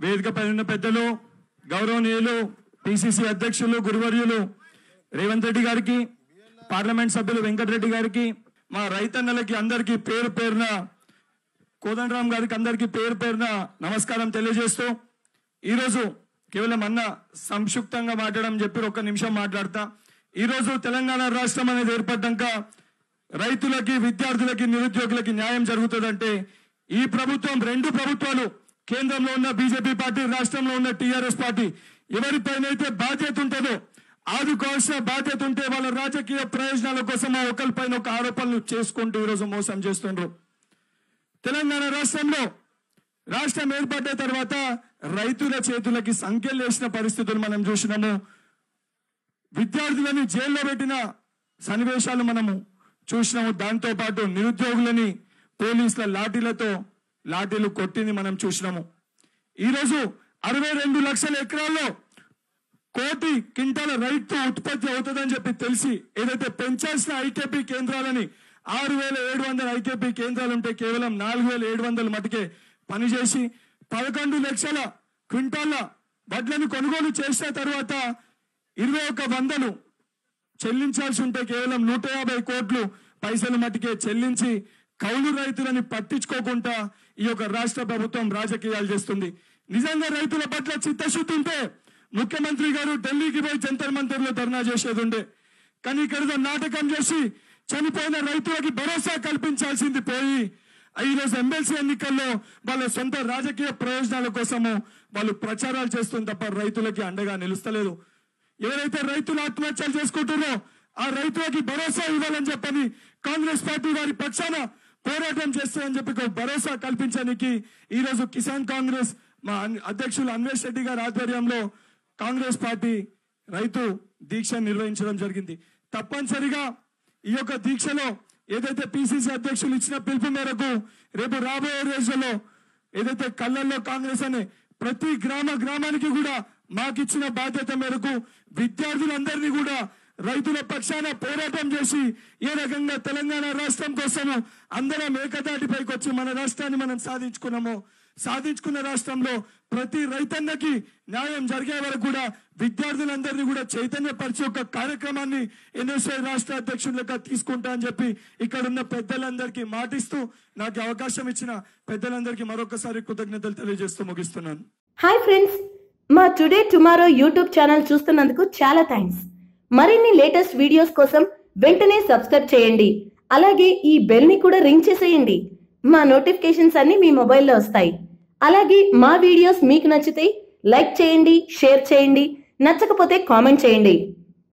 వేదికపై ఉన్న పెద్దలు గౌరవనీయులు పిసిసి అధ్యక్షులు గురువర్యులు రేవంత్ రెడ్డి గారికి, పార్లమెంట్ సభ్యులు వెంకటరెడ్డి గారికి, మా రైతన్నలకి అందరికీ పేరు పేరున, కోదండరామ్ గారికి అందరికీ పేరు పేరున నమస్కారం తెలియజేస్తూ, ఈరోజు కేవలం అన్న సంక్షిప్తంగా మాట్లాడడం చెప్పి ఒక్క నిమిషం మాట్లాడతా. ఈరోజు తెలంగాణ రాష్ట్రం అనేది ఏర్పడ్డాక రైతులకి, విద్యార్థులకి, నిరుద్యోగులకి న్యాయం జరుగుతుందంటే ఈ ప్రభుత్వం, రెండు ప్రభుత్వాలు, కేంద్రంలో ఉన్న బీజేపీ పార్టీ, రాష్ట్రంలో ఉన్న టీఆర్ఎస్ పార్టీ, ఎవరిపైనైతే బాధ్యత ఉంటుందో, ఆదుకోవాల్సిన బాధ్యత ఉంటే వాళ్ళ రాజకీయ ప్రయోజనాల కోసం ఒకరిపైన ఒక ఆరోపణలు చేసుకుంటూ ఈరోజు మోసం చేస్తుండ్రు. తెలంగాణ రాష్ట్రంలో రాష్ట్రం ఏర్పడ్డ తర్వాత రైతుల చేతులకి సంఖ్యలు వేసిన పరిస్థితులు మనం చూసినాము. విద్యార్థులని జైల్లో పెట్టిన సన్నివేశాలు మనము చూసినాము. దాంతో పాటు నిరుద్యోగులని పోలీసుల లాఠీలు కొట్టింది మనం చూసినాము. ఈరోజు 62 లక్షల ఎకరాల్లో 1 కోటి క్వింటాల రైతు ఉత్పత్తి అవుతుందని చెప్పి తెలిసి ఏదైతే పెంచాల్సిన ఐకేపీ కేంద్రాలని 6,700 ఐకేపీ కేంద్రాలు ఉంటే కేవలం 4,700 మటుకే పనిచేసి 11 లక్షల క్వింటాల వడ్లను కొనుగోలు చేసిన తర్వాత 2100 చెల్లించాల్సి ఉంటే కేవలం 150 కోట్లు పైసలు మటుకే చెల్లించి కౌలు రైతులని పట్టించుకోకుండా ఈ యొక్క రాష్ట్ర ప్రభుత్వం రాజకీయాలు చేస్తుంది. నిజంగా రైతుల పట్ల చిత్తశుద్ధి ఉంటే ముఖ్యమంత్రి గారు ఢిల్లీకి పోయి జంతర్ మంతర్లో ధర్నా చేసేది ఉండే. కానీ ఇక్కడ నాటకం చేసి చనిపోయిన రైతులకి భరోసా కల్పించాల్సింది పోయి ఈరోజు ఎమ్మెల్సీ ఎన్నికల్లో వాళ్ళ సొంత రాజకీయ ప్రయోజనాల కోసము వాళ్ళు ప్రచారాలు చేస్తుంది తప్ప రైతులకి అండగా నిలుస్తలేదు. ఎవరైతే రైతులు ఆత్మహత్యలు చేసుకుంటున్నారో ఆ రైతులకి భరోసా ఇవ్వాలని చెప్పని కాంగ్రెస్ పార్టీ వారి పక్షాన పోరాటం చేస్తారని చెప్పి భరోసా కల్పించడానికి ఈరోజు కిసాన్ కాంగ్రెస్ మా అధ్యక్షులు అన్వేష్ రెడ్డి గారి ఆధ్వర్యంలో కాంగ్రెస్ పార్టీ రైతు దీక్ష నిర్వహించడం జరిగింది. తప్పనిసరిగా ఈ యొక్క దీక్షలో ఏదైతే పిసిసి అధ్యక్షులు ఇచ్చిన పిలుపు మేరకు రేపు రాబోయే రోజుల్లో ఏదైతే కళ్ళల్లో కాంగ్రెస్ అనే ప్రతి గ్రామానికి కూడా మాకిచ్చిన బాధ్యత మేరకు విద్యార్థులందరినీ కూడా రైతుల పక్షాన పోరాటం చేసి ఏ రకంగా తెలంగాణ రాష్ట్రం కోసము అందరం ఏకదాటిపైకి వచ్చి మన రాష్ట్రాన్ని మనం సాధించుకున్న రాష్ట్రంలో ప్రతి రైతన్నకి న్యాయం జరిగే వరకు కూడా విద్యార్థులందరినీ కూడా చైతన్యపరిచే ఒక కార్యక్రమాన్ని ఎన్ఎస్ఐ రాష్ట్ర అధ్యక్షులుగా తీసుకుంటా అని చెప్పి ఇక్కడ ఉన్న పెద్దలందరికీ మాటిస్తూ నాకు అవకాశం ఇచ్చిన పెద్దలందరికీ మరొకసారి కృతజ్ఞతలు తెలియజేస్తూ ముగిస్తున్నాను. హాయ్ ఫ్రెండ్స్, మా టుడే టుమారో యూట్యూబ్ ఛానల్ చూస్తున్నందుకు చాలా థ్యాంక్స్. మరిన్ని లేటెస్ట్ వీడియోస్ కోసం వెంటనే సబ్స్క్రైబ్ చేయండి. అలాగే ఈ బెల్ ని కూడా రింగ్ చేసేయండి. మా నోటిఫికేషన్స్ అన్ని మీ మొబైల్లో వస్తాయి. అలాగే మా వీడియోస్ మీకు నచ్చితే లైక్ చేయండి, షేర్ చేయండి, నచ్చకపోతే కామెంట్ చేయండి.